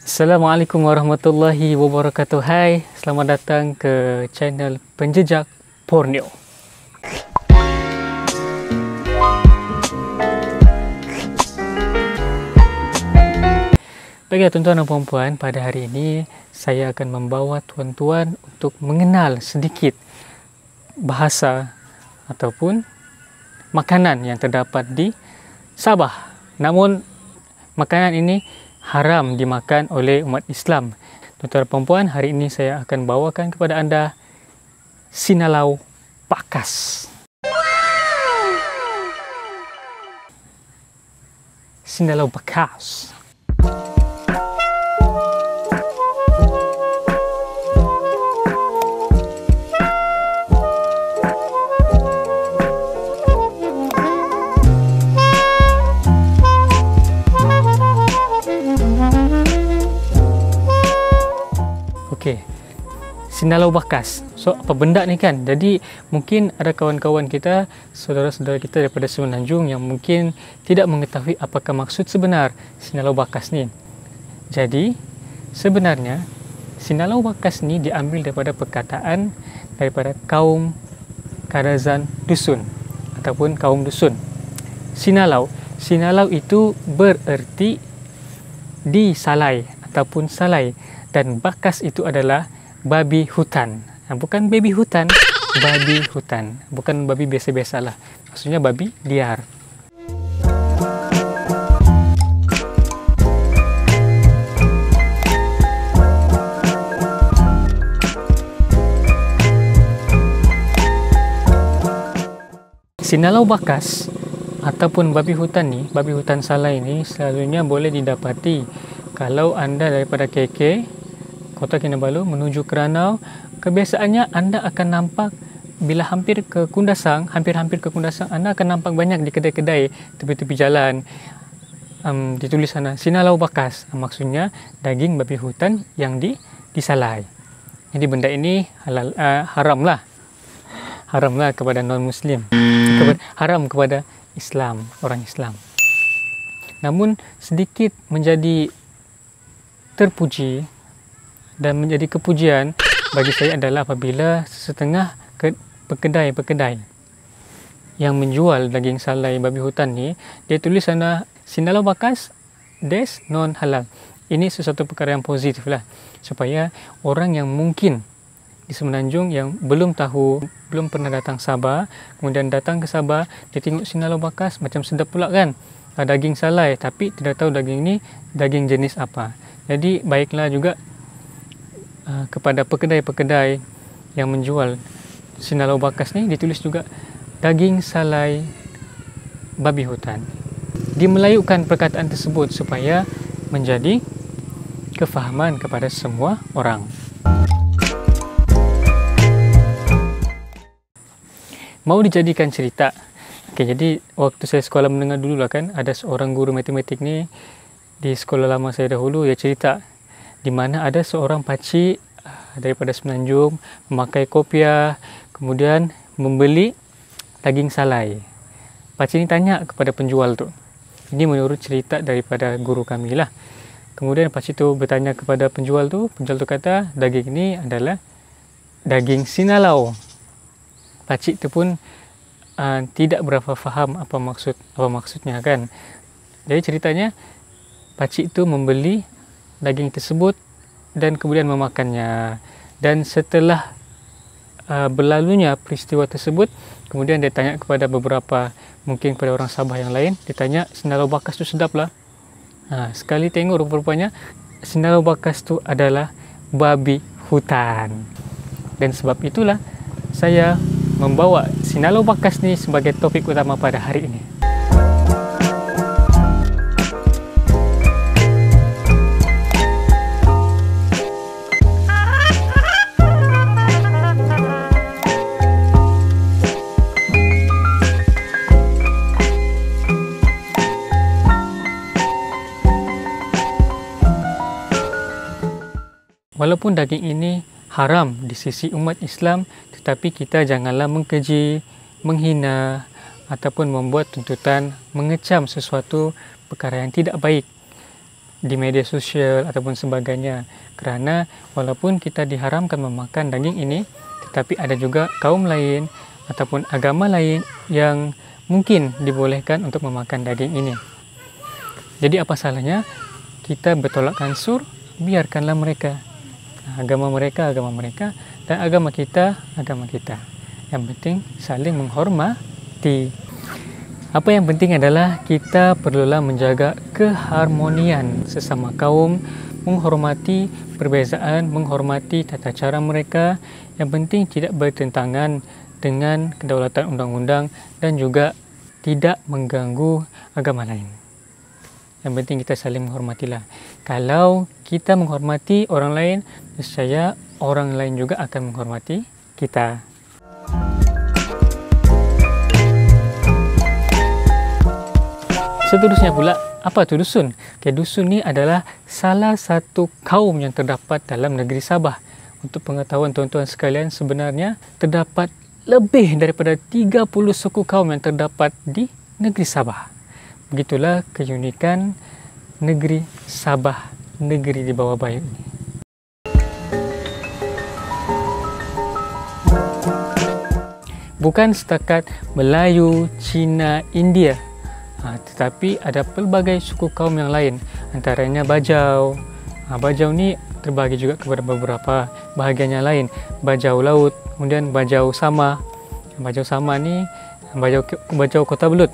Assalamualaikum warahmatullahi wabarakatuh. Hai, selamat datang ke channel Penjejak Borneo. Baiklah tuan-tuan dan puan-puan, pada hari ini saya akan membawa tuan-tuan untuk mengenal sedikit bahasa ataupun makanan yang terdapat di Sabah. Namun makanan ini haram dimakan oleh umat Islam. Tuan-tuan dan puan-puan, hari ini saya akan bawakan kepada anda sinalau bakas. Sinalau bakas. Okey, sinalau bakas. So, apa benda ni kan? Jadi, mungkin ada kawan-kawan kita, saudara-saudara kita daripada Semenanjung yang mungkin tidak mengetahui apakah maksud sebenar sinalau bakas ni. Jadi, sebenarnya sinalau bakas ni diambil daripada perkataan daripada kaum Kadazan Dusun ataupun kaum dusun. Sinalau itu bererti disalai ataupun salai, dan bakas itu adalah babi hutan. Bukan baby hutan, babi hutan. Bukan babi biasa-biasalah. Maksudnya babi liar. Sinalau bakas ataupun babi hutan ni, babi hutan salai ni selalunya boleh didapati kalau anda daripada KK, Kota Kinabalu menuju Keranau. Kebiasaannya anda akan nampak bila hampir ke Kundasang, hampir-hampir ke Kundasang, anda akan nampak banyak di kedai-kedai tepi-tepi jalan ditulis sana sinalau bakas. Maksudnya daging babi hutan yang disalai. Jadi benda ini halal, haramlah kepada non-Muslim, haram kepada Islam, orang Islam. Namun sedikit menjadi terpuji dan menjadi kepujian bagi saya adalah apabila setengah pekedai-pekedai yang menjual daging salai babi hutan ni, dia tulis sana sinalau bakas des non halal. Ini sesuatu perkara yang positif lah, supaya orang yang mungkin di Semenanjung yang belum tahu, belum pernah datang Sabah, kemudian datang ke Sabah, dia tengok sinalau bakas macam sedap pula kan, daging salai, tapi tidak tahu daging ni daging jenis apa. Jadi baiklah juga kepada pekedai-pekedai yang menjual sinalau bakas ni, ditulis juga daging salai babi hutan. Dimelayukan perkataan tersebut supaya menjadi kefahaman kepada semua orang. Mau dijadikan cerita. Okay, jadi waktu saya sekolah menengah dulu lah kan, ada seorang guru matematik ni di sekolah lama saya dahulu, dia cerita di mana ada seorang pakcik daripada Semenanjung memakai kopiah, kemudian membeli daging salai. Pakcik ni tanya kepada penjual tu. Ini menurut cerita daripada guru kami lah. Kemudian pakcik tu bertanya kepada penjual tu kata daging ni adalah daging sinalau. Pakcik tu pun tidak berapa faham apa maksudnya kan. Jadi ceritanya pakcik tu membeli daging tersebut dan kemudian memakannya. Dan setelah berlalunya peristiwa tersebut, kemudian dia tanya kepada beberapa, mungkin kepada orang Sabah yang lain, dia tanya sinalau bakas tu sedap lah. Sekali tengok rupa-rupanya sinalau bakas tu adalah babi hutan. Dan sebab itulah saya membawa sinalau bakas ni sebagai topik utama pada hari ini. Walaupun daging ini haram di sisi umat Islam, tetapi kita janganlah mengkeji, menghina ataupun membuat tuntutan, mengecam sesuatu perkara yang tidak baik. di media sosial ataupun sebagainya. Kerana walaupun kita diharamkan memakan daging ini, tetapi ada juga kaum lain ataupun agama lain yang mungkin dibolehkan untuk memakan daging ini. Jadi apa salahnya kita bertolak ansur, biarkanlah mereka. Agama mereka, dan agama kita. Yang penting saling menghormati. Apa yang penting adalah kita perlulah menjaga keharmonian sesama kaum, menghormati perbezaan, menghormati tata cara mereka. Yang penting tidak bertentangan dengan kedaulatan undang-undang dan juga tidak mengganggu agama lain. Yang penting kita saling menghormatilah. Kalau kita menghormati orang lain, nescaya orang lain juga akan menghormati kita. Seterusnya pula, apa itu dusun? Dusun ni adalah salah satu kaum yang terdapat dalam negeri Sabah. Untuk pengetahuan tuan-tuan sekalian, sebenarnya terdapat lebih daripada 30 suku kaum yang terdapat di negeri Sabah. Begitulah keunikan negeri Sabah, negeri di bawah Bayu ini. Bukan setakat Melayu, Cina, India, tetapi ada pelbagai suku kaum yang lain, antaranya Bajau. Bajau ni terbagi juga kepada beberapa bahagian yang lain. Bajau Laut, kemudian Bajau Sama. Bajau Sama ni Bajau Kota Belut.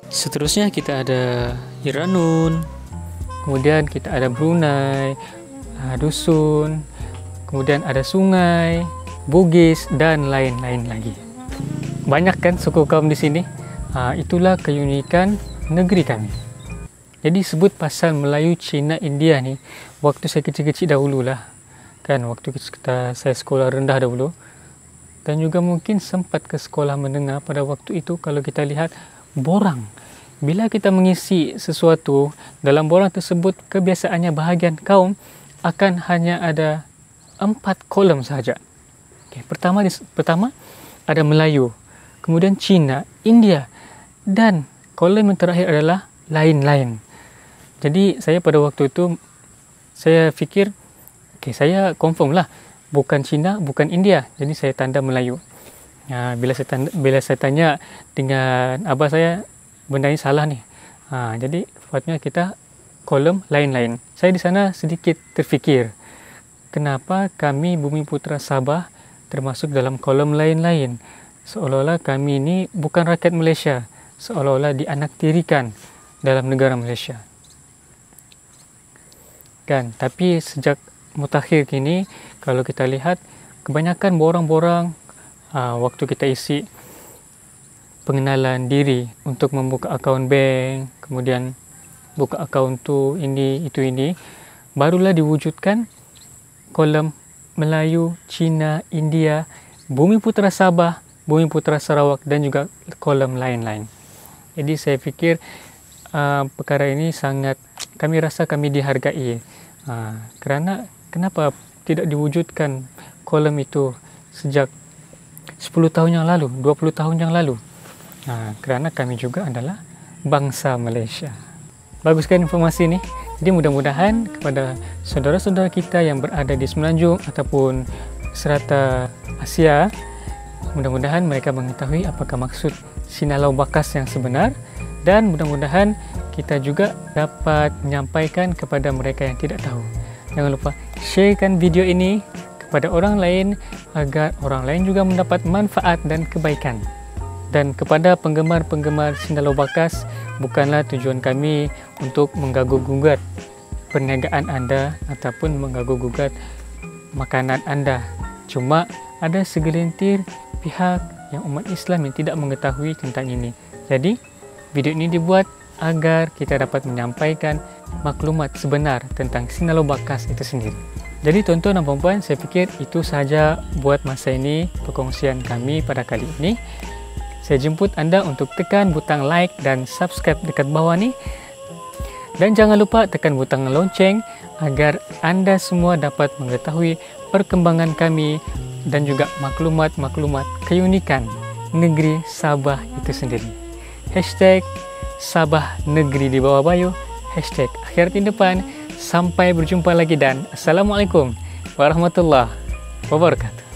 Seterusnya kita ada Iranun, kemudian kita ada Brunei, Dusun, kemudian ada Sungai, Bugis dan lain-lain lagi. Banyak kan suku kaum di sini? Itulah keunikan negeri kami. Jadi sebut pasal Melayu, Cina, India ni, waktu saya kecil-kecil dahululah, kan, waktu saya sekolah rendah dahulu, dan juga mungkin sempat ke sekolah menengah pada waktu itu. Kalau kita lihat borang, bila kita mengisi sesuatu dalam borang tersebut, kebiasaannya bahagian kaum akan hanya ada 4 kolom sahaja. Pertama ada Melayu, kemudian Cina, India, dan kolom yang terakhir adalah lain-lain. Jadi saya pada waktu itu saya fikir, saya confirm lah bukan Cina, bukan India. Jadi saya tanda Melayu. Bila saya tanya dengan abah saya, benda ini salah ni. Jadi sepatutnya kita kolom lain-lain. Saya di sana sedikit terfikir, kenapa kami Bumiputera Sabah termasuk dalam kolom lain-lain? Seolah-olah kami ini bukan rakyat Malaysia, seolah-olah dianaktirikan dalam negara Malaysia. Kan, tapi sejak mutakhir kini, kalau kita lihat, kebanyakan borang-borang waktu kita isi pengenalan diri untuk membuka akaun bank, kemudian buka akaun tu, ini, barulah diwujudkan kolom Melayu, Cina, India, Bumiputera Sabah, Bumiputera Sarawak dan juga kolom lain-lain. Jadi saya fikir perkara ini sangat, kami rasa kami dihargai. Kerana kenapa tidak diwujudkan kolom itu sejak 10 tahun yang lalu, 20 tahun yang lalu? Kerana kami juga adalah bangsa Malaysia. Bagus kan informasi ini? Jadi mudah-mudahan kepada saudara-saudara kita yang berada di Semenanjung ataupun serata Asia, mudah-mudahan mereka mengetahui apakah maksud Sinalau Bakas yang sebenar, dan mudah-mudahan kita juga dapat menyampaikan kepada mereka yang tidak tahu. Jangan lupa sharekan video ini kepada orang lain agar orang lain juga mendapat manfaat dan kebaikan. Dan kepada penggemar-penggemar Sinalau Bakas, bukanlah tujuan kami untuk mengganggu-gugat perniagaan anda ataupun mengganggu-gugat makanan anda. Cuma ada segelintir pihak yang umat Islam yang tidak mengetahui tentang ini. Jadi, video ini dibuat agar kita dapat menyampaikan maklumat sebenar tentang Sinalau Bakas itu sendiri. Jadi tuan-tuan dan puan-puan, saya fikir itu sahaja buat masa ini perkongsian kami pada kali ini. Saya jemput anda untuk tekan butang like dan subscribe dekat bawah ni. Dan jangan lupa tekan butang lonceng agar anda semua dapat mengetahui perkembangan kami dan juga maklumat-maklumat keunikan negeri Sabah itu sendiri. #Sabah Negeri di Bawah Bayu. #akhir akhirat di depan. Sampai berjumpa lagi dan Assalamualaikum warahmatullahi wabarakatuh.